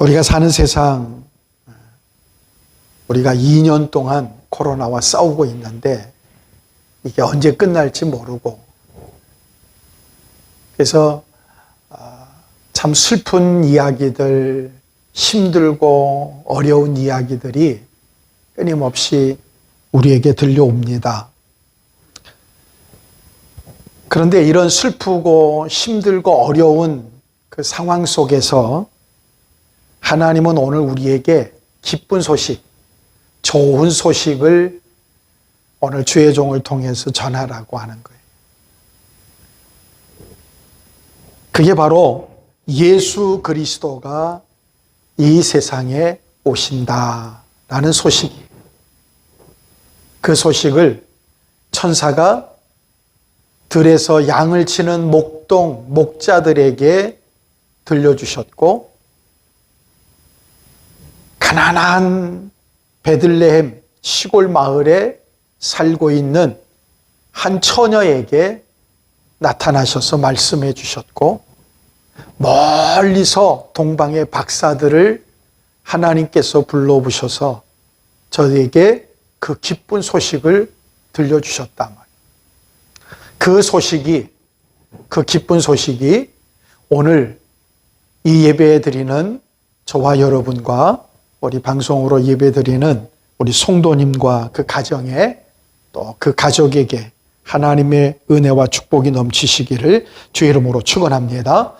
우리가 사는 세상, 우리가 2년 동안 코로나와 싸우고 있는데 이게 언제 끝날지 모르고, 그래서 참 슬픈 이야기들, 힘들고 어려운 이야기들이 끊임없이 우리에게 들려옵니다. 그런데 이런 슬프고 힘들고 어려운 그 상황 속에서 하나님은 오늘 우리에게 기쁜 소식, 좋은 소식을 오늘 주의 종을 통해서 전하라고 하는 거예요. 그게 바로 예수 그리스도가 이 세상에 오신다라는 소식이에요. 그 소식을 천사가 들에서 양을 치는 목자들에게 들려주셨고, 가난한 베들레헴 시골 마을에 살고 있는 한 처녀에게 나타나셔서 말씀해 주셨고, 멀리서 동방의 박사들을 하나님께서 불러부셔서 저에게 그 기쁜 소식을 들려주셨단 말이에요. 그 기쁜 소식이 오늘 이 예배 드리는 저와 여러분과 우리 방송으로 예배 드리는 우리 성도님과 그 가정에, 또 그 가족에게 하나님의 은혜와 축복이 넘치시기를 주의 이름으로 축원합니다.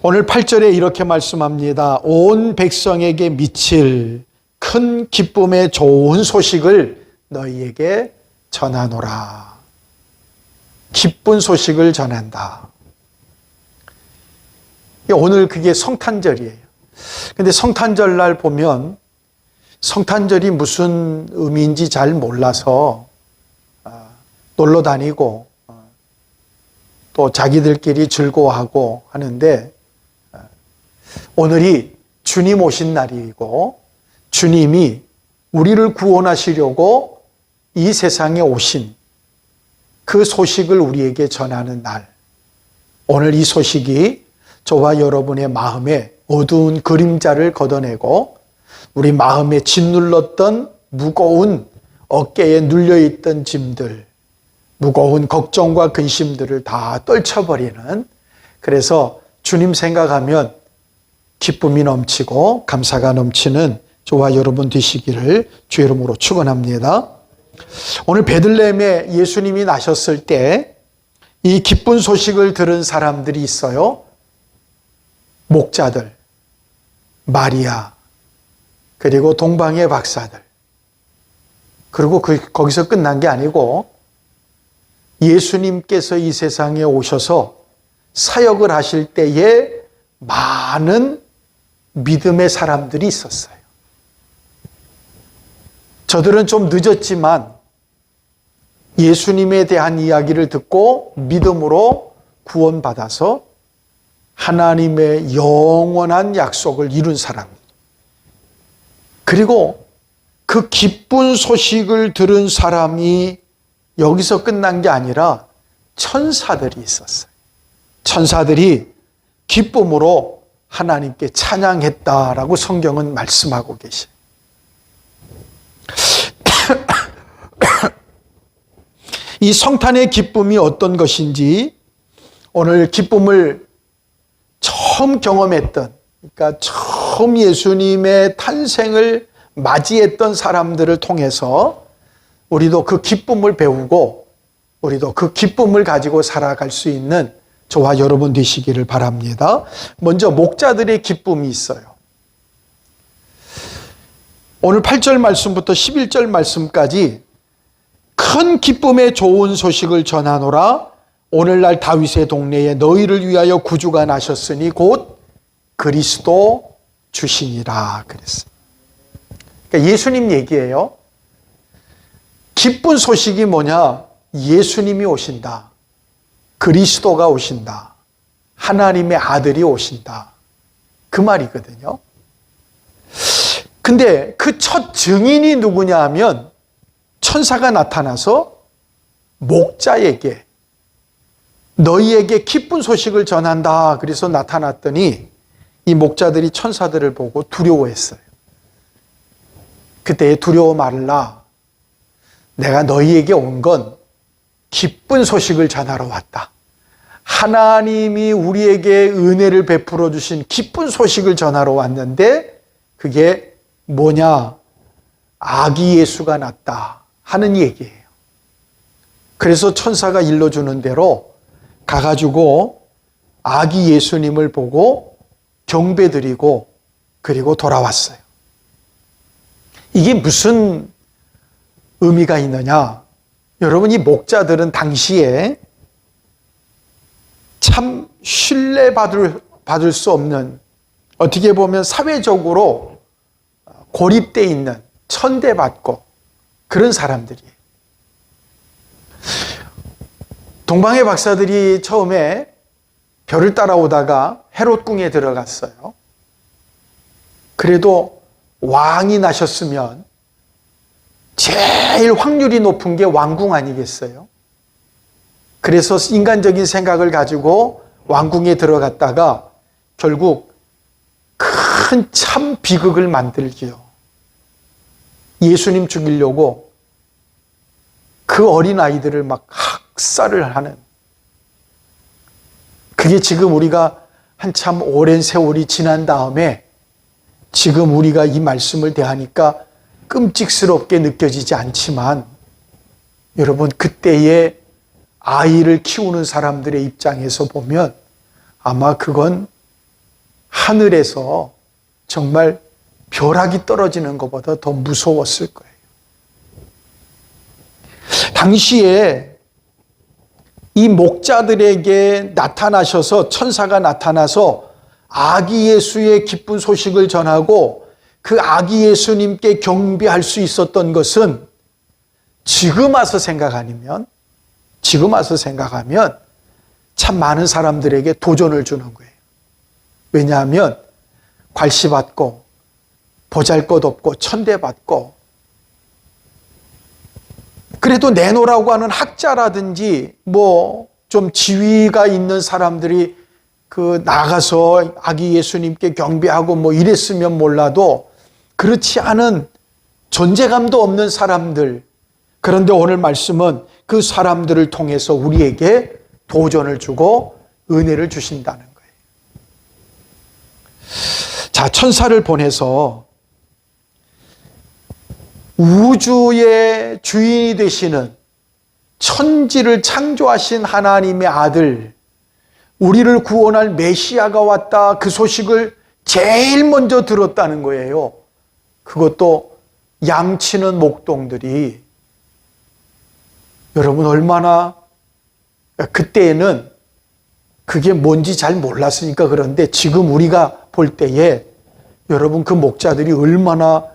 오늘 8절에 이렇게 말씀합니다. 온 백성에게 미칠 큰 기쁨의 좋은 소식을 너희에게 전하노라. 기쁜 소식을 전한다. 오늘 그게 성탄절이에요. 근데 성탄절 날 보면 성탄절이 무슨 의미인지 잘 몰라서 놀러 다니고 또 자기들끼리 즐거워하고 하는데, 오늘이 주님 오신 날이고 주님이 우리를 구원하시려고 이 세상에 오신 그 소식을 우리에게 전하는 날. 오늘 이 소식이 저와 여러분의 마음에 어두운 그림자를 걷어내고 우리 마음에 짓눌렀던 무거운 어깨에 눌려있던 짐들, 무거운 걱정과 근심들을 다 떨쳐버리는, 그래서 주님 생각하면 기쁨이 넘치고 감사가 넘치는 저와 여러분 되시기를 주의 이름으로 축원합니다. 오늘 베들레헴에 예수님이 나셨을 때 이 기쁜 소식을 들은 사람들이 있어요. 목자들, 마리아, 그리고 동방의 박사들. 그리고 거기서 끝난 게 아니고 예수님께서 이 세상에 오셔서 사역을 하실 때에 많은 믿음의 사람들이 있었어요. 저들은 좀 늦었지만 예수님에 대한 이야기를 듣고 믿음으로 구원받아서 하나님의 영원한 약속을 이룬 사람들. 그리고 그 기쁜 소식을 들은 사람이 여기서 끝난 게 아니라 천사들이 있었어요. 천사들이 기쁨으로 하나님께 찬양했다라고 성경은 말씀하고 계셔요. 이 성탄의 기쁨이 어떤 것인지 오늘 기쁨을 처음 경험했던, 그러니까 처음 예수님의 탄생을 맞이했던 사람들을 통해서 우리도 그 기쁨을 배우고 우리도 그 기쁨을 가지고 살아갈 수 있는 저와 여러분 되시기를 바랍니다. 먼저 목자들의 기쁨이 있어요. 오늘 8절 말씀부터 11절 말씀까지 큰 기쁨의 좋은 소식을 전하노라. 오늘날 다윗의 동네에 너희를 위하여 구주가 나셨으니 곧 그리스도 주시니라 그랬어요. 그러니까 예수님 얘기예요. 기쁜 소식이 뭐냐? 예수님이 오신다. 그리스도가 오신다. 하나님의 아들이 오신다. 그 말이거든요. 근데 그 첫 증인이 누구냐 하면 천사가 나타나서 목자에게 너희에게 기쁜 소식을 전한다. 그래서 나타났더니 이 목자들이 천사들을 보고 두려워했어요. 그때 두려워 말라. 내가 너희에게 온 건 기쁜 소식을 전하러 왔다. 하나님이 우리에게 은혜를 베풀어 주신 기쁜 소식을 전하러 왔는데 그게 뭐냐? 아기 예수가 났다 하는 얘기예요. 그래서 천사가 일러주는 대로 가가지고 아기 예수님을 보고 경배드리고 그리고 돌아왔어요. 이게 무슨 의미가 있느냐? 여러분, 이 목자들은 당시에 참 신뢰받을 수 없는, 어떻게 보면 사회적으로 고립되어 있는, 천대받고 그런 사람들이에요. 동방의 박사들이 처음에 별을 따라오다가 헤롯궁에 들어갔어요. 그래도 왕이 나셨으면 제일 확률이 높은 게 왕궁 아니겠어요? 그래서 인간적인 생각을 가지고 왕궁에 들어갔다가 결국 큰 참 비극을 만들지요. 예수님 죽이려고 그 어린 아이들을 막 학살을 하는, 그게 지금 우리가 한참 오랜 세월이 지난 다음에 지금 우리가 이 말씀을 대하니까 끔찍스럽게 느껴지지 않지만, 여러분, 그때의 아이를 키우는 사람들의 입장에서 보면 아마 그건 하늘에서 정말 벼락이 떨어지는 것보다 더 무서웠을 거예요. 당시에 이 목자들에게 나타나셔서, 천사가 나타나서 아기 예수의 기쁜 소식을 전하고 그 아기 예수님께 경배할 수 있었던 것은 지금 와서 생각하면 참 많은 사람들에게 도전을 주는 거예요. 왜냐하면 괄시받고 보잘것없고 천대받고, 그래도 내노라고 하는 학자라든지 뭐 좀 지위가 있는 사람들이 나가서 아기 예수님께 경배하고 뭐 이랬으면 몰라도 그렇지 않은 존재감도 없는 사람들, 그런데 오늘 말씀은 그 사람들을 통해서 우리에게 도전을 주고 은혜를 주신다는 거예요. 자, 천사를 보내서 우주의 주인이 되시는, 천지를 창조하신 하나님의 아들, 우리를 구원할 메시아가 왔다, 그 소식을 제일 먼저 들었다는 거예요. 그것도 양치는 목동들이. 여러분, 얼마나, 그때에는 그게 뭔지 잘 몰랐으니까 그런데 지금 우리가 볼 때에 여러분, 그 목자들이 얼마나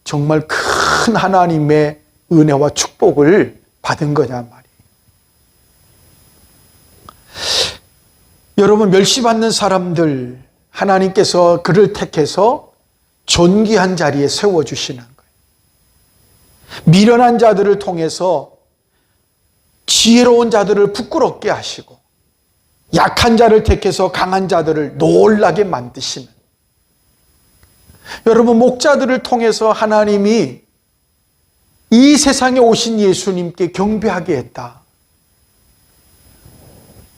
정말 큰 하나님의 은혜와 축복을 받은 거냐 말이에요. 여러분, 멸시받는 사람들, 하나님께서 그를 택해서 존귀한 자리에 세워주시는 거예요. 미련한 자들을 통해서 지혜로운 자들을 부끄럽게 하시고, 약한 자를 택해서 강한 자들을 놀라게 만드시는, 여러분, 목자들을 통해서 하나님이 이 세상에 오신 예수님께 경배하게 했다.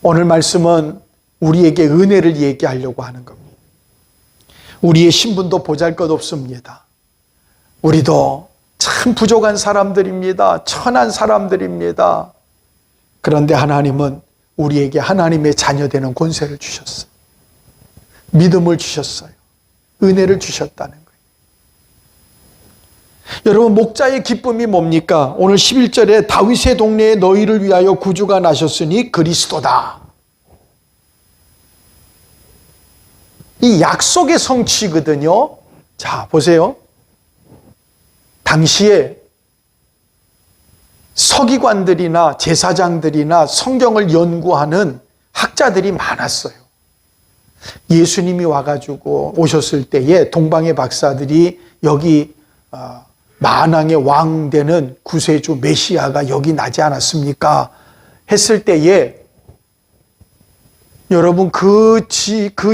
오늘 말씀은 우리에게 은혜를 얘기하려고 하는 겁니다. 우리의 신분도 보잘것없습니다. 우리도 참 부족한 사람들입니다. 천한 사람들입니다. 그런데 하나님은 우리에게 하나님의 자녀되는 권세를 주셨어요. 믿음을 주셨어요. 은혜를 주셨다는 거예요. 여러분, 목자의 기쁨이 뭡니까? 오늘 11절에 다윗의 동네에 너희를 위하여 구주가 나셨으니 그리스도다. 이 약속의 성취거든요. 자, 보세요. 당시에 서기관들이나 제사장들이나 성경을 연구하는 학자들이 많았어요. 예수님이 와가지고 오셨을 때에 동방의 박사들이 여기 만왕의 왕 되는 구세주 메시아가 여기 나지 않았습니까? 했을 때에 여러분 그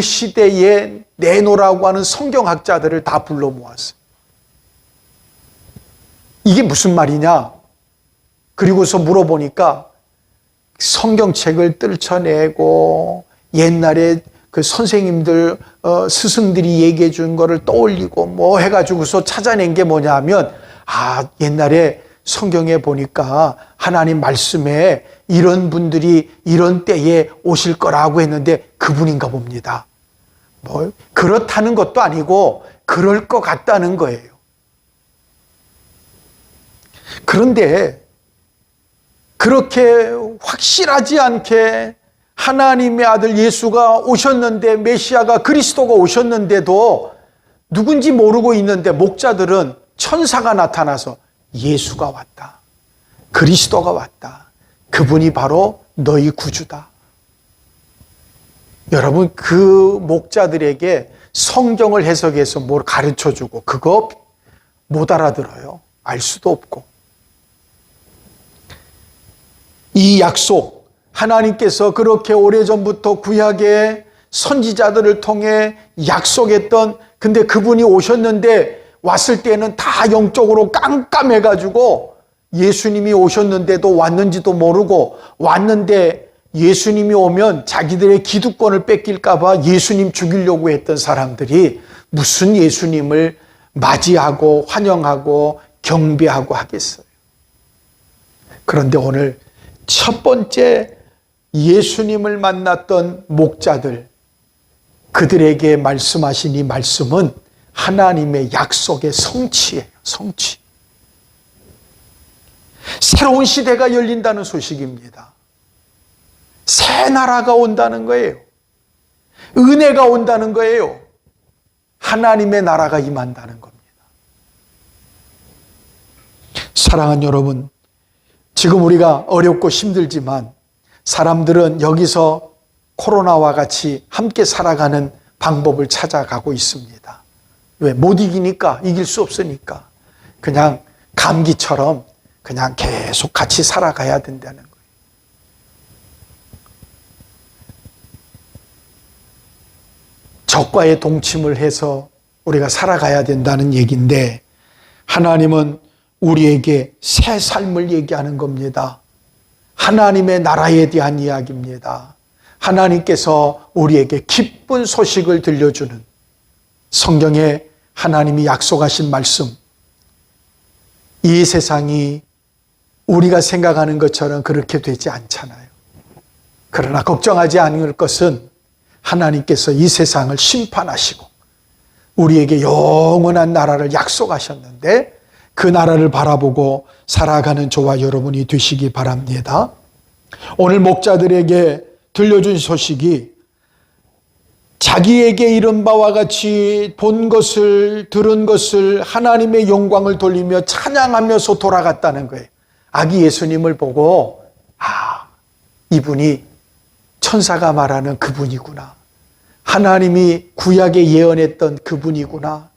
시대에 내노라고 하는 성경학자들을 다 불러 모았어요. 이게 무슨 말이냐? 그리고서 물어보니까 성경책을 떨쳐내고 옛날에 그 선생님들 스승들이 얘기해 준 거를 떠올리고 뭐 해가지고서 찾아낸 게 뭐냐 하면 옛날에 성경에 보니까 하나님 말씀에 이런 분들이 이런 때에 오실 거라고 했는데 그분인가 봅니다. 뭐 그렇다는 것도 아니고 그럴 것 같다는 거예요. 그런데 그렇게 확실하지 않게 하나님의 아들 예수가 오셨는데, 메시아가 그리스도가 오셨는데도 누군지 모르고 있는데 목자들은 천사가 나타나서 예수가 왔다, 그리스도가 왔다, 그분이 바로 너희 구주다. 여러분 그 목자들에게 성경을 해석해서 뭘 가르쳐주고 그거 못 알아들어요. 알 수도 없고. 이 약속, 하나님께서 그렇게 오래전부터 구약의 선지자들을 통해 약속했던, 근데 그분이 오셨는데 왔을 때는 다 영적으로 깜깜해가지고 예수님이 오셨는데도 왔는지도 모르고, 왔는데 예수님이 오면 자기들의 기득권을 뺏길까봐 예수님 죽이려고 했던 사람들이 무슨 예수님을 맞이하고 환영하고 경배하고 하겠어요. 그런데 오늘 첫 번째 예수님을 만났던 목자들, 그들에게 말씀하신 이 말씀은 하나님의 약속의 성취예요. 성취. 새로운 시대가 열린다는 소식입니다. 새 나라가 온다는 거예요. 은혜가 온다는 거예요. 하나님의 나라가 임한다는 겁니다. 사랑하는 여러분, 지금 우리가 어렵고 힘들지만 사람들은 여기서 코로나와 같이 함께 살아가는 방법을 찾아가고 있습니다. 왜? 못 이기니까, 이길 수 없으니까. 그냥 감기처럼 그냥 계속 같이 살아가야 된다는 거예요. 적과의 동침을 해서 우리가 살아가야 된다는 얘기인데, 하나님은 우리에게 새 삶을 얘기하는 겁니다. 하나님의 나라에 대한 이야기입니다. 하나님께서 우리에게 기쁜 소식을 들려주는, 성경에 하나님이 약속하신 말씀, 이 세상이 우리가 생각하는 것처럼 그렇게 되지 않잖아요. 그러나 걱정하지 않을 것은 하나님께서 이 세상을 심판하시고 우리에게 영원한 나라를 약속하셨는데, 그 나라를 바라보고 살아가는 저와 여러분이 되시기 바랍니다. 오늘 목자들에게 들려준 소식이 자기에게 이른 바와 같이 본 것을, 들은 것을 하나님의 영광을 돌리며 찬양하면서 돌아갔다는 거예요. 아기 예수님을 보고 이분이 천사가 말하는 그분이구나, 하나님이 구약에 예언했던 그분이구나,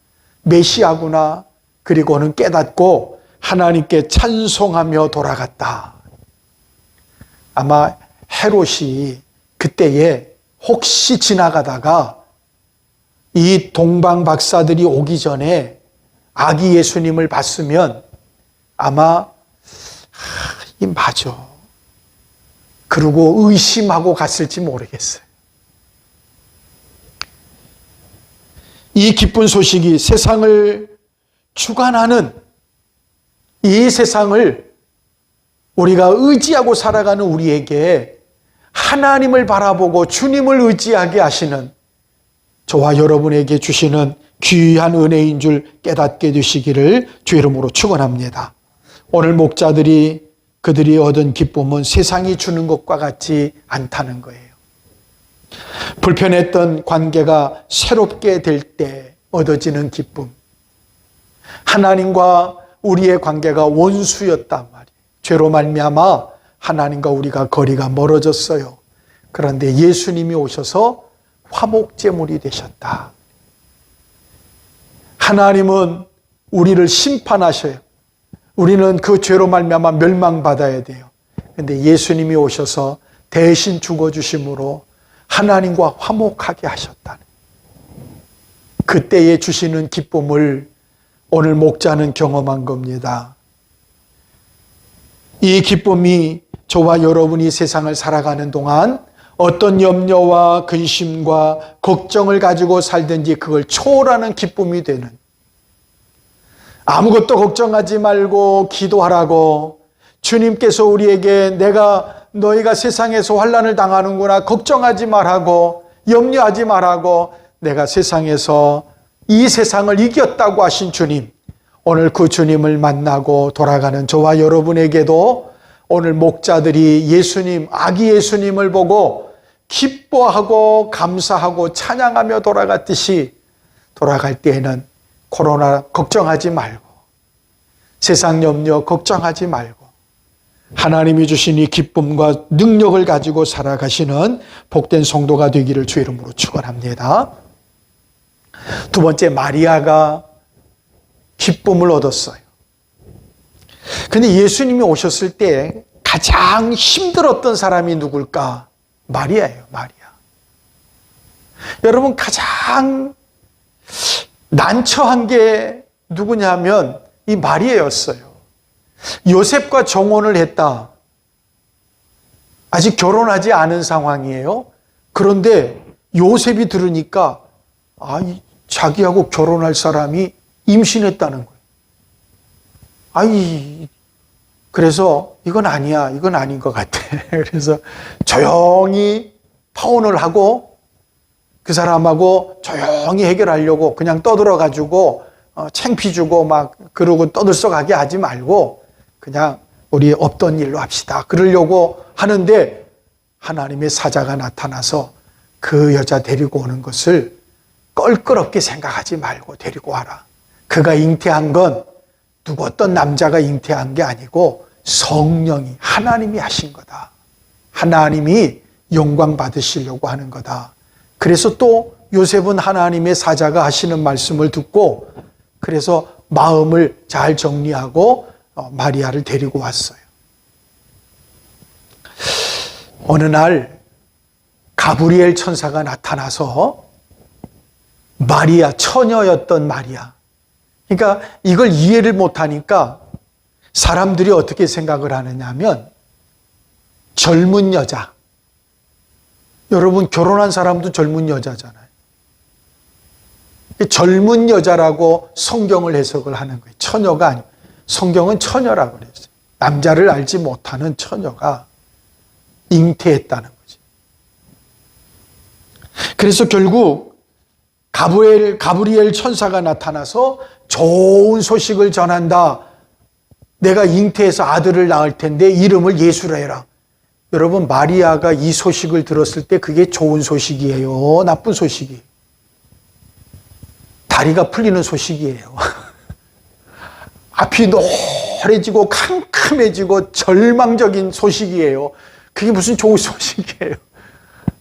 메시아구나, 그리고는 깨닫고 하나님께 찬송하며 돌아갔다. 아마 헤롯이 그때에 혹시 지나가다가 이 동방 박사들이 오기 전에 아기 예수님을 봤으면 아마 이 맞아, 그러고 의심하고 갔을지 모르겠어요. 이 기쁜 소식이 세상을 주관하는, 이 세상을 우리가 의지하고 살아가는 우리에게 하나님을 바라보고 주님을 의지하게 하시는, 저와 여러분에게 주시는 귀한 은혜인 줄 깨닫게 되시기를 주 이름으로 축원합니다. 오늘 목자들이 그들이 얻은 기쁨은 세상이 주는 것과 같지 않다는 거예요. 불편했던 관계가 새롭게 될 때 얻어지는 기쁨, 하나님과 우리의 관계가 원수였단 말이에요. 죄로 말미암아 하나님과 우리가 거리가 멀어졌어요. 그런데 예수님이 오셔서 화목제물이 되셨다. 하나님은 우리를 심판하셔요. 우리는 그 죄로 말미암아 멸망받아야 돼요. 그런데 예수님이 오셔서 대신 죽어주심으로 하나님과 화목하게 하셨다는, 그때에 주시는 기쁨을 오늘 목자는 경험한 겁니다. 이 기쁨이 저와 여러분이 세상을 살아가는 동안 어떤 염려와 근심과 걱정을 가지고 살든지 그걸 초월하는 기쁨이 되는, 아무것도 걱정하지 말고 기도하라고 주님께서 우리에게 너희가 세상에서 환난을 당하는구나, 걱정하지 말라고, 염려하지 말라고, 내가 세상에서 이 세상을 이겼다고 하신 주님, 오늘 그 주님을 만나고 돌아가는 저와 여러분에게도 오늘 목자들이 예수님, 아기 예수님을 보고 기뻐하고 감사하고 찬양하며 돌아갔듯이, 돌아갈 때에는 코로나 걱정하지 말고, 세상 염려 걱정하지 말고, 하나님이 주신 이 기쁨과 능력을 가지고 살아가시는 복된 성도가 되기를 주 이름으로 축원합니다. 두 번째, 마리아가 기쁨을 얻었어요. 근데 예수님이 오셨을 때 가장 힘들었던 사람이 누굴까? 마리아예요, 마리아. 여러분, 가장 난처한 게 누구냐면 이 마리아였어요. 요셉과 정혼을 했다. 아직 결혼하지 않은 상황이에요. 그런데 요셉이 들으니까 자기하고 결혼할 사람이 임신했다는 거예요. 그래서 이건 아니야, 이건 아닌 것 같아. 그래서 조용히 파혼을 하고 그 사람하고 조용히 해결하려고 그냥 떠들어가지고 창피 주고 막 그러고 떠들썩하게 하지 말고 그냥 우리 없던 일로 합시다, 그러려고 하는데 하나님의 사자가 나타나서 그 여자 데리고 오는 것을 껄끄럽게 생각하지 말고 데리고 와라. 그가 잉태한 건 누구 어떤 남자가 잉태한 게 아니고 성령이, 하나님이 하신 거다. 하나님이 영광 받으시려고 하는 거다. 그래서 또 요셉은 하나님의 사자가 하시는 말씀을 듣고 그래서 마음을 잘 정리하고 마리아를 데리고 왔어요. 어느 날 가브리엘 천사가 나타나서 마리아, 처녀였던 마리아, 그러니까 이걸 이해를 못하니까 사람들이 어떻게 생각을 하느냐면 젊은 여자, 여러분 결혼한 사람도 젊은 여자잖아요. 젊은 여자라고 성경을 해석을 하는 거예요. 처녀가 아니고, 성경은 처녀라고 그랬어요. 남자를 알지 못하는 처녀가 잉태했다는 거지. 그래서 결국 가브리엘 천사가 나타나서 좋은 소식을 전한다. 내가 잉태해서 아들을 낳을 텐데 이름을 예수라 해라. 여러분, 마리아가 이 소식을 들었을 때 그게 좋은 소식이에요, 나쁜 소식이에요? 다리가 풀리는 소식이에요. 앞이 노래지고 캄캄해지고 절망적인 소식이에요. 그게 무슨 좋은 소식이에요?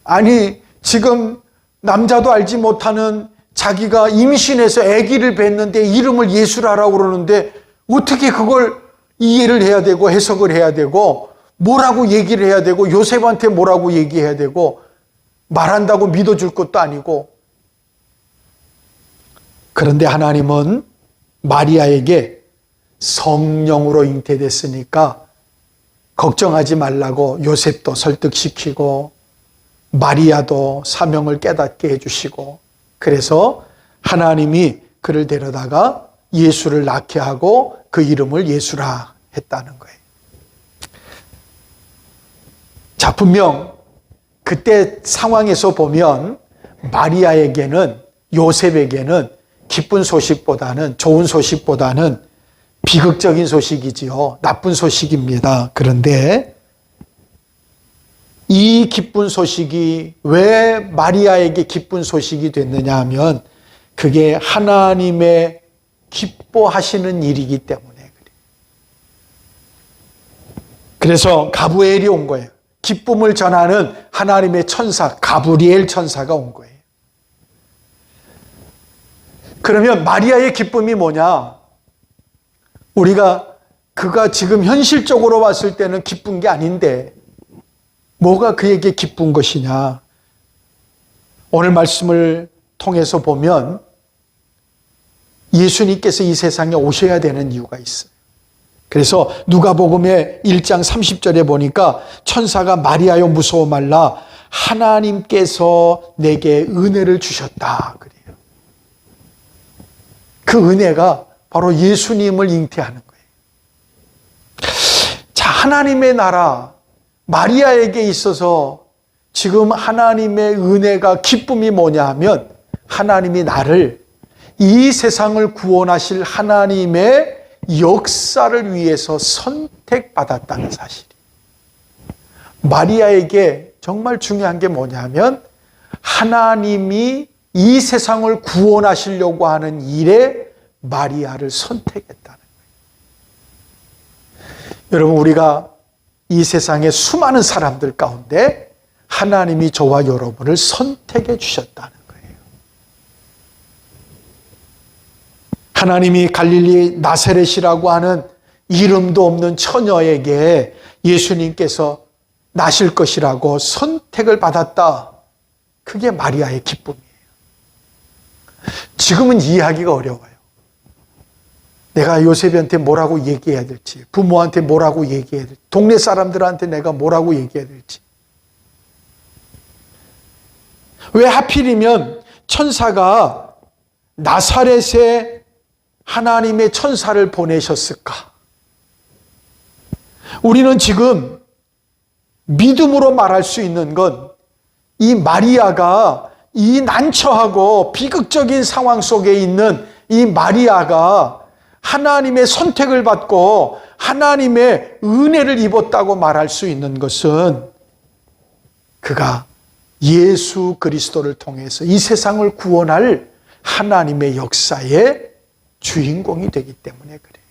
아니, 지금 남자도 알지 못하는 자기가 임신해서 아기를 낳는데 이름을 예수라라고 그러는데 어떻게 그걸 이해를 해야 되고 해석을 해야 되고 뭐라고 얘기를 해야 되고 요셉한테 뭐라고 얘기해야 되고 말한다고 믿어줄 것도 아니고. 그런데 하나님은 마리아에게 성령으로 잉태됐으니까 걱정하지 말라고 요셉도 설득시키고 마리아도 사명을 깨닫게 해주시고, 그래서 하나님이 그를 데려다가 예수를 낳게 하고 그 이름을 예수라 했다는 거예요. 자, 분명 그때 상황에서 보면 마리아에게는, 요셉에게는 기쁜 소식보다는, 좋은 소식보다는 비극적인 소식이지요. 나쁜 소식입니다. 그런데 이 기쁜 소식이 왜 마리아에게 기쁜 소식이 됐느냐 하면 그게 하나님의 기뻐하시는 일이기 때문에 그래요. 그래서 가브리엘이 온 거예요. 기쁨을 전하는 하나님의 천사, 가브리엘 천사가 온 거예요. 그러면 마리아의 기쁨이 뭐냐? 그가 지금 현실적으로 봤을 때는 기쁜 게 아닌데 뭐가 그에게 기쁜 것이냐? 오늘 말씀을 통해서 보면 예수님께서 이 세상에 오셔야 되는 이유가 있어요. 그래서 누가복음의 1장 30절에 보니까 천사가 마리아여 무서워 말라 하나님께서 내게 은혜를 주셨다 그래요. 그 은혜가 바로 예수님을 잉태하는 거예요. 자, 하나님의 나라 마리아에게 있어서 지금 하나님의 은혜가 기쁨이 뭐냐 하면 하나님이 나를 이 세상을 구원하실 하나님의 역사를 위해서 선택받았다는 사실이에요. 마리아에게 정말 중요한 게 뭐냐면 하나님이 이 세상을 구원하시려고 하는 일에 마리아를 선택했다는 거예요. 여러분, 우리가 이 세상의 수많은 사람들 가운데 하나님이 저와 여러분을 선택해 주셨다는 거예요. 하나님이 갈릴리 나사렛이라고 하는 이름도 없는 처녀에게 예수님께서 나실 것이라고 선택을 받았다. 그게 마리아의 기쁨이에요. 지금은 이해하기가 어려워요. 내가 요셉한테 뭐라고 얘기해야 될지, 부모한테 뭐라고 얘기해야 될지, 동네 사람들한테 내가 뭐라고 얘기해야 될지. 왜 하필이면 천사가 나사렛에 하나님의 천사를 보내셨을까? 우리는 지금 믿음으로 말할 수 있는 건 이 마리아가 이 난처하고 비극적인 상황 속에 있는 이 마리아가 하나님의 선택을 받고 하나님의 은혜를 입었다고 말할 수 있는 것은 그가 예수 그리스도를 통해서 이 세상을 구원할 하나님의 역사의 주인공이 되기 때문에 그래요.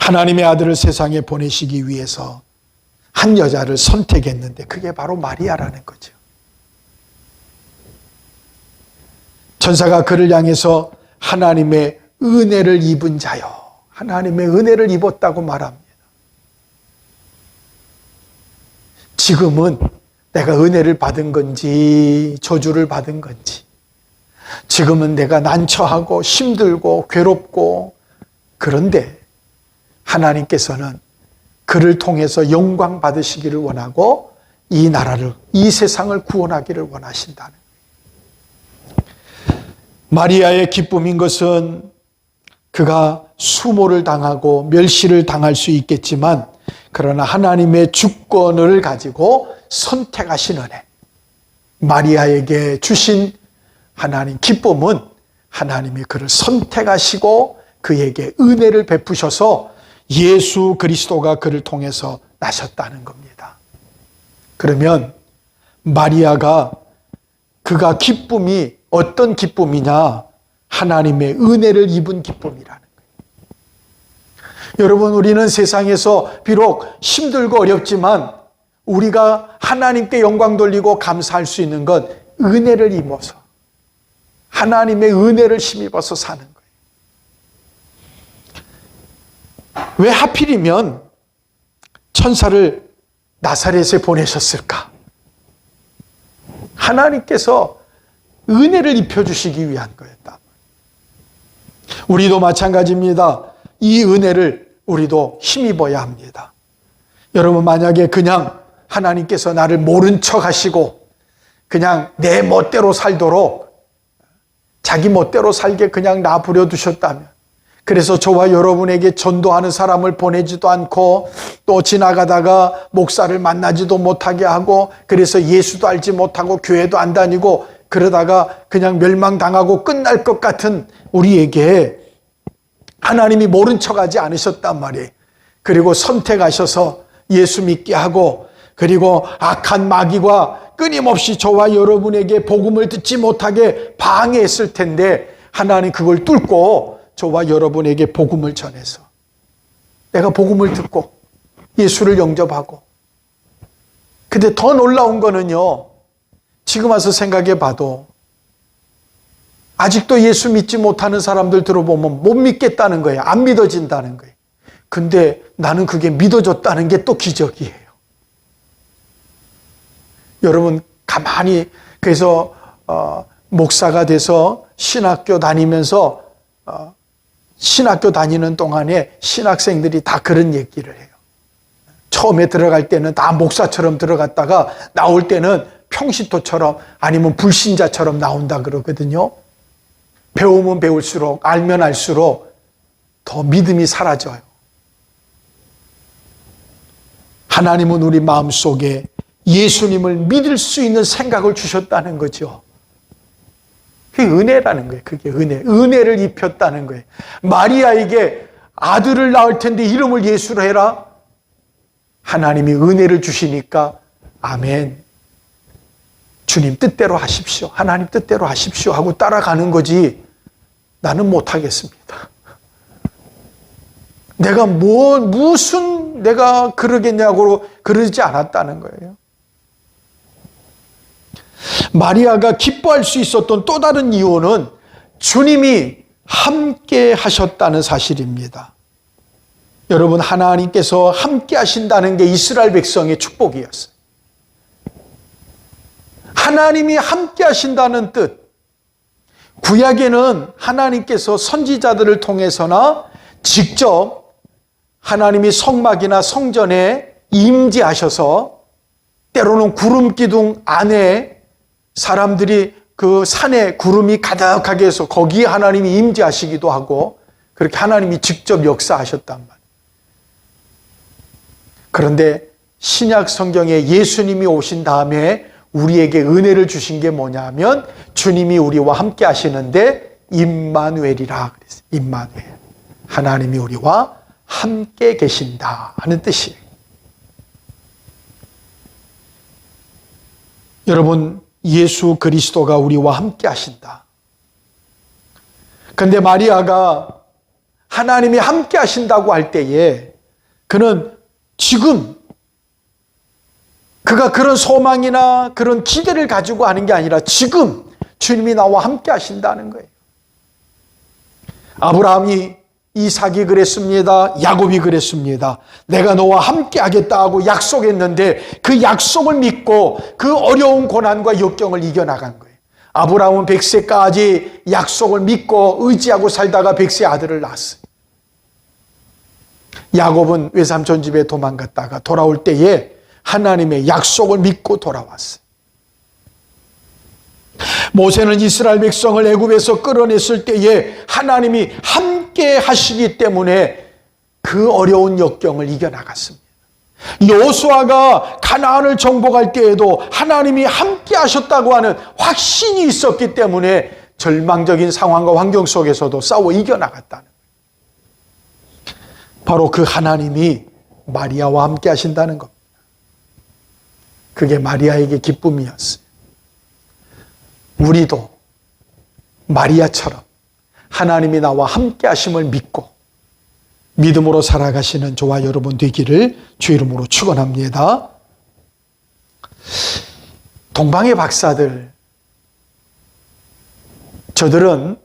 하나님의 아들을 세상에 보내시기 위해서 한 여자를 선택했는데 그게 바로 마리아라는 거죠. 천사가 그를 향해서 하나님의 은혜를 입은 자요, 하나님의 은혜를 입었다고 말합니다. 지금은 내가 은혜를 받은 건지 저주를 받은 건지, 지금은 내가 난처하고 힘들고 괴롭고, 그런데 하나님께서는 그를 통해서 영광 받으시기를 원하고 이 나라를, 이 세상을 구원하기를 원하신다는 거예요. 마리아의 기쁨인 것은 그가 수모를 당하고 멸시를 당할 수 있겠지만 그러나 하나님의 주권을 가지고 선택하신 은혜, 마리아에게 주신 하나님 기쁨은 하나님이 그를 선택하시고 그에게 은혜를 베푸셔서 예수 그리스도가 그를 통해서 나셨다는 겁니다. 그러면 마리아가 그가 기쁨이 어떤 기쁨이냐? 하나님의 은혜를 입은 기쁨이라는 거예요. 여러분, 우리는 세상에서 비록 힘들고 어렵지만 우리가 하나님께 영광 돌리고 감사할 수 있는 건 은혜를 입어서, 하나님의 은혜를 힘입어서 사는 거예요. 왜 하필이면 천사를 나사렛에 보내셨을까? 하나님께서 은혜를 입혀주시기 위한 거였다. 우리도 마찬가지입니다. 이 은혜를 우리도 힘입어야 합니다. 여러분, 만약에 그냥 하나님께서 나를 모른 척 하시고 그냥 내 멋대로 살도록 자기 멋대로 살게 그냥 놔부려 두셨다면, 그래서 저와 여러분에게 전도하는 사람을 보내지도 않고 또 지나가다가 목사를 만나지도 못하게 하고 그래서 예수도 알지 못하고 교회도 안 다니고 그러다가 그냥 멸망당하고 끝날 것 같은 우리에게 하나님이 모른 척하지 않으셨단 말이에요. 그리고 선택하셔서 예수 믿게 하고, 그리고 악한 마귀가 끊임없이 저와 여러분에게 복음을 듣지 못하게 방해했을 텐데 하나님 그걸 뚫고 저와 여러분에게 복음을 전해서 내가 복음을 듣고 예수를 영접하고, 근데 더 놀라운 거는요, 지금 와서 생각해 봐도 아직도 예수 믿지 못하는 사람들 들어보면 못 믿겠다는 거예요. 안 믿어진다는 거예요. 근데 나는 그게 믿어졌다는 게 또 기적이에요. 여러분, 가만히, 그래서 목사가 돼서 신학교 다니면서 신학교 다니는 동안에 신학생들이 다 그런 얘기를 해요. 처음에 들어갈 때는 다 목사처럼 들어갔다가 나올 때는 평신도처럼 아니면 불신자처럼 나온다 그러거든요. 배우면 배울수록, 알면 알수록 더 믿음이 사라져요. 하나님은 우리 마음속에 예수님을 믿을 수 있는 생각을 주셨다는 거죠. 그게 은혜라는 거예요. 그게 은혜를 입혔다는 거예요. 마리아에게 아들을 낳을 텐데 이름을 예수로 해라. 하나님이 은혜를 주시니까 아멘, 주님 뜻대로 하십시오, 하나님 뜻대로 하십시오 하고 따라가는 거지, 나는 못하겠습니다, 내가 무슨 내가 그러겠냐고 그러지 않았다는 거예요. 마리아가 기뻐할 수 있었던 또 다른 이유는 주님이 함께 하셨다는 사실입니다. 여러분, 하나님께서 함께 하신다는 게 이스라엘 백성의 축복이었어요. 하나님이 함께 하신다는 뜻. 구약에는 하나님께서 선지자들을 통해서나 직접 하나님이 성막이나 성전에 임재하셔서 때로는 구름 기둥 안에 사람들이 그 산에 구름이 가득하게 해서 거기에 하나님이 임재하시기도 하고 그렇게 하나님이 직접 역사하셨단 말이에요. 그런데 신약 성경에 예수님이 오신 다음에 우리에게 은혜를 주신 게 뭐냐 하면 주님이 우리와 함께 하시는데 임마누엘이라 그랬어요. 임마누엘. 하나님이 우리와 함께 계신다 하는 뜻이에요. 여러분, 예수 그리스도가 우리와 함께 하신다. 그런데 마리아가 하나님이 함께 하신다고 할 때에 그는 지금 그가 그런 소망이나 그런 기대를 가지고 하는 게 아니라 지금 주님이 나와 함께 하신다는 거예요. 아브라함이, 이삭이 그랬습니다. 야곱이 그랬습니다. 내가 너와 함께 하겠다 하고 약속했는데 그 약속을 믿고 그 어려운 고난과 역경을 이겨나간 거예요. 아브라함은 100세까지 약속을 믿고 의지하고 살다가 100세 아들을 낳았어요. 야곱은 외삼촌 집에 도망갔다가 돌아올 때에 하나님의 약속을 믿고 돌아왔어요. 모세는 이스라엘 백성을 애굽에서 끌어냈을 때에 하나님이 함께 하시기 때문에 그 어려운 역경을 이겨나갔습니다. 여호수아가 가나안을 정복할 때에도 하나님이 함께 하셨다고 하는 확신이 있었기 때문에 절망적인 상황과 환경 속에서도 싸워 이겨나갔다는 거예요. 바로 그 하나님이 마리아와 함께 하신다는 겁니다. 그게 마리아에게 기쁨이었어요. 우리도 마리아처럼 하나님이 나와 함께 하심을 믿고 믿음으로 살아가시는 저와 여러분 되기를 주 이름으로 축원합니다. 동방의 박사들, 저들은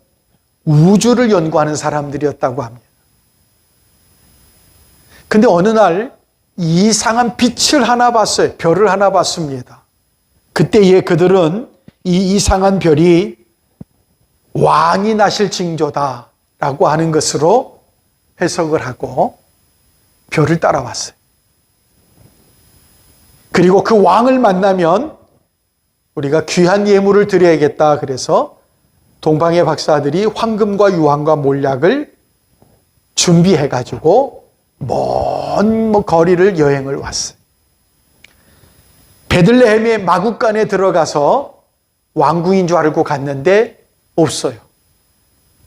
우주를 연구하는 사람들이었다고 합니다. 근데 어느 날 이상한 빛을 하나 봤어요. 별을 하나 봤습니다. 그때에 그들은 이 이상한 별이 왕이 나실 징조다라고 하는 것으로 해석을 하고 별을 따라왔어요. 그리고 그 왕을 만나면 우리가 귀한 예물을 드려야겠다. 그래서 동방의 박사들이 황금과 유황과 몰약을 준비해가지고 먼 거리를 여행을 왔어요. 베들레헴의 마구간에 들어가서 왕궁인 줄 알고 갔는데 없어요.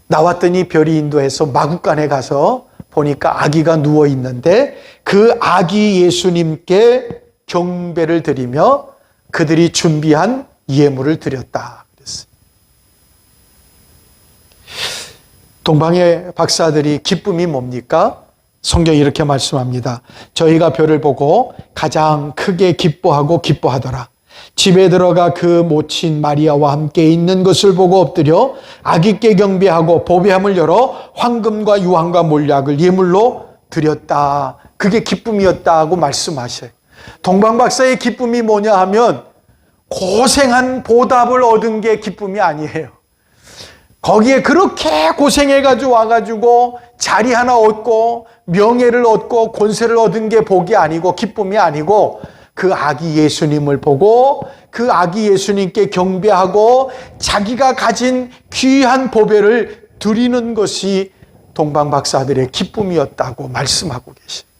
나왔더니 별이 인도해서 마구간에 가서 보니까 아기가 누워 있는데 그 아기 예수님께 경배를 드리며 그들이 준비한 예물을 드렸다 그랬어요. 동방의 박사들이 기쁨이 뭡니까? 성경이 이렇게 말씀합니다. 저희가 별을 보고 가장 크게 기뻐하고 기뻐하더라. 집에 들어가 그 모친 마리아와 함께 있는 것을 보고 엎드려 아기께 경배하고 보배함을 열어 황금과 유황과 몰약을 예물로 드렸다. 그게 기쁨이었다고 말씀하셔요. 동방박사의 기쁨이 뭐냐 하면 고생한 보답을 얻은 게 기쁨이 아니에요. 거기에 그렇게 고생해가지고 와가지고 자리 하나 얻고 명예를 얻고 권세를 얻은 게 복이 아니고 기쁨이 아니고 그 아기 예수님을 보고 그 아기 예수님께 경배하고 자기가 가진 귀한 보배를 드리는 것이 동방박사들의 기쁨이었다고 말씀하고 계십니다.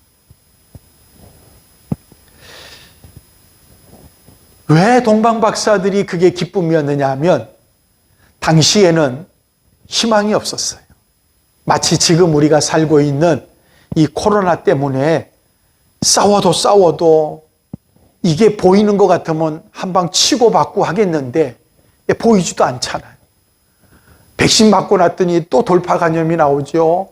왜 동방박사들이 그게 기쁨이었느냐 하면 당시에는 희망이 없었어요. 마치 지금 우리가 살고 있는 이 코로나 때문에 싸워도 이게 보이는 것 같으면 한 방 치고받고 하겠는데 보이지도 않잖아요. 백신 맞고 났더니 또 돌파 감염이 나오죠.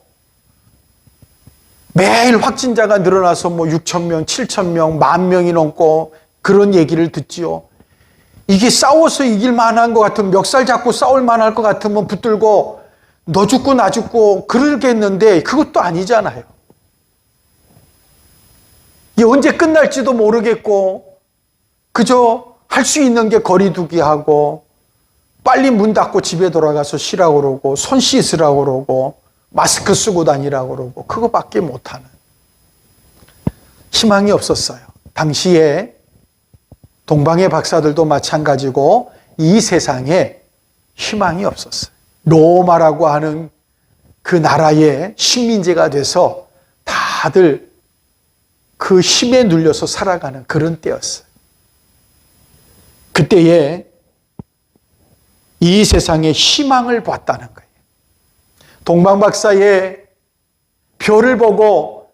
매일 확진자가 늘어나서 6천 명, 7천 명, 10,000명이 넘고 그런 얘기를 듣지요. 이게 싸워서 이길 만한 것 같으면 멱살 잡고 싸울 만할 것 같으면 붙들고 너 죽고 나 죽고 그러겠는데 그것도 아니잖아요. 이게 언제 끝날지도 모르겠고 그저 할 수 있는 게 거리 두기 하고 빨리 문 닫고 집에 돌아가서 쉬라고 그러고 손 씻으라고 그러고 마스크 쓰고 다니라고 그러고 그거밖에 못하는 희망이 없었어요. 당시에 동방의 박사들도 마찬가지고 이 세상에 희망이 없었어요. 로마라고 하는 그 나라의 식민지가 돼서 다들 그 힘에 눌려서 살아가는 그런 때였어요. 그때에 이 세상에 희망을 봤다는 거예요. 동방박사의 별을 보고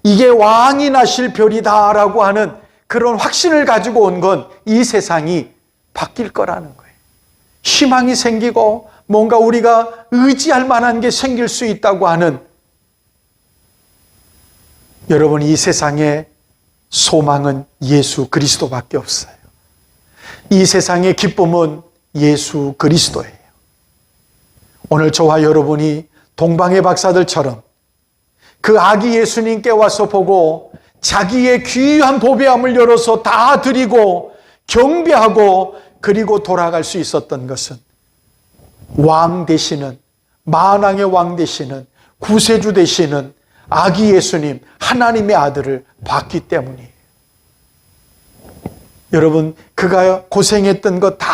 이게 왕이 나실 별이다라고 하는 그런 확신을 가지고 온 건 이 세상이 바뀔 거라는 거예요. 희망이 생기고 뭔가 우리가 의지할 만한 게 생길 수 있다고 하는 여러분 이 세상의 소망은 예수 그리스도밖에 없어요. 이 세상의 기쁨은 예수 그리스도예요. 오늘 저와 여러분이 동방의 박사들처럼 그 아기 예수님께 와서 보고 자기의 귀한 보배함을 열어서 다 드리고 경배하고 그리고 돌아갈 수 있었던 것은 왕 되시는 만왕의 왕 되시는 구세주 되시는 아기 예수님 하나님의 아들을 봤기 때문이에요. 여러분 그가 고생했던 거 다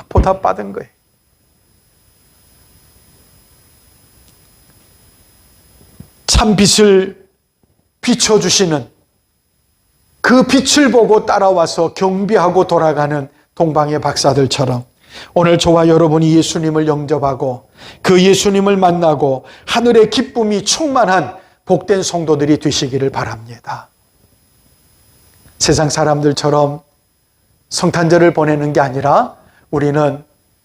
보답받은 거예요. 참 빛을 비춰주시는 그 빛을 보고 따라와서 경배하고 돌아가는 동방의 박사들처럼 오늘 저와 여러분이 예수님을 영접하고 그 예수님을 만나고 하늘의 기쁨이 충만한 복된 성도들이 되시기를 바랍니다. 세상 사람들처럼 성탄절을 보내는 게 아니라 우리는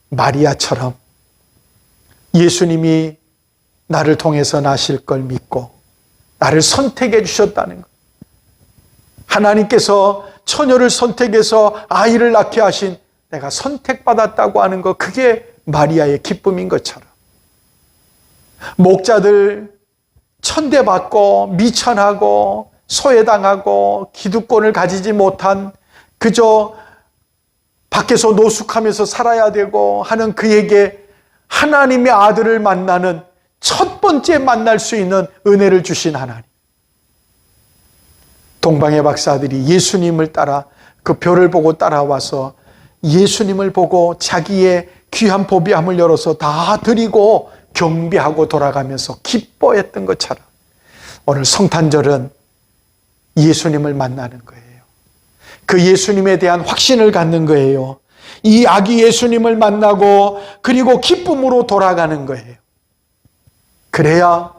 마리아처럼 예수님이 나를 통해서 나실 걸 믿고 나를 선택해 주셨다는 것. 하나님께서 처녀를 선택해서 아이를 낳게 하신 내가 선택받았다고 하는 것, 그게 마리아의 기쁨인 것처럼 목자들 천대받고 미천하고 소외당하고 기득권을 가지지 못한 그저 밖에서 노숙하면서 살아야 되고 하는 그에게 하나님의 아들을 만나는 첫 번째 만날 수 있는 은혜를 주신 하나님. 동방의 박사들이 예수님을 따라 그 별을 보고 따라와서 예수님을 보고 자기의 귀한 보배함을 열어서 다 드리고 경배하고 돌아가면서 기뻐했던 것처럼 오늘 성탄절은 예수님을 만나는 거예요. 그 예수님에 대한 확신을 갖는 거예요. 이 아기 예수님을 만나고 그리고 기쁨으로 돌아가는 거예요. 그래야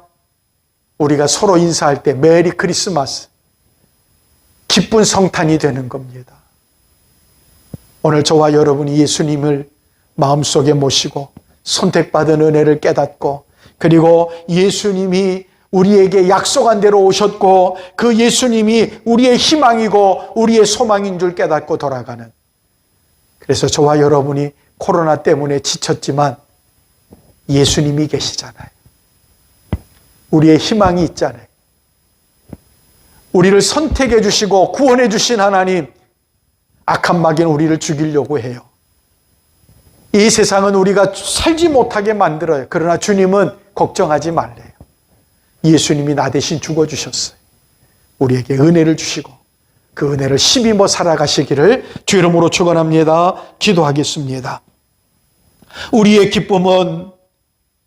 우리가 서로 인사할 때 메리 크리스마스, 기쁜 성탄이 되는 겁니다. 오늘 저와 여러분이 예수님을 마음속에 모시고 선택받은 은혜를 깨닫고 그리고 예수님이 우리에게 약속한 대로 오셨고 그 예수님이 우리의 희망이고 우리의 소망인 줄 깨닫고 돌아가는, 그래서 저와 여러분이 코로나 때문에 지쳤지만 예수님이 계시잖아요. 우리의 희망이 있잖아요. 우리를 선택해 주시고 구원해 주신 하나님, 악한 마귀는 우리를 죽이려고 해요. 이 세상은 우리가 살지 못하게 만들어요. 그러나 주님은 걱정하지 말래요. 예수님이 나 대신 죽어주셨어요. 우리에게 은혜를 주시고 그 은혜를 힘입어 살아가시기를 주 이름으로 축원합니다. 기도하겠습니다. 우리의 기쁨은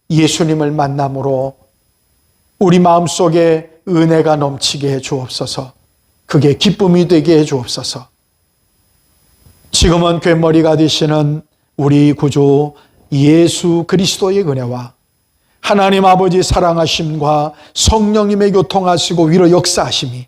예수님을 만남으로 우리 마음속에 은혜가 넘치게 해 주옵소서. 그게 기쁨이 되게 해 주옵소서. 지금은 괴머리가 되시는 우리 구주 예수 그리스도의 은혜와 하나님 아버지 사랑하심과 성령님의 교통하시고 위로 역사하심이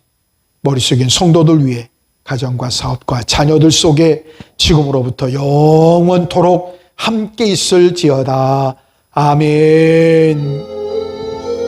머릿속엔 성도들 위해 가정과 사업과 자녀들 속에 지금으로부터 영원토록 함께 있을지어다. 아멘.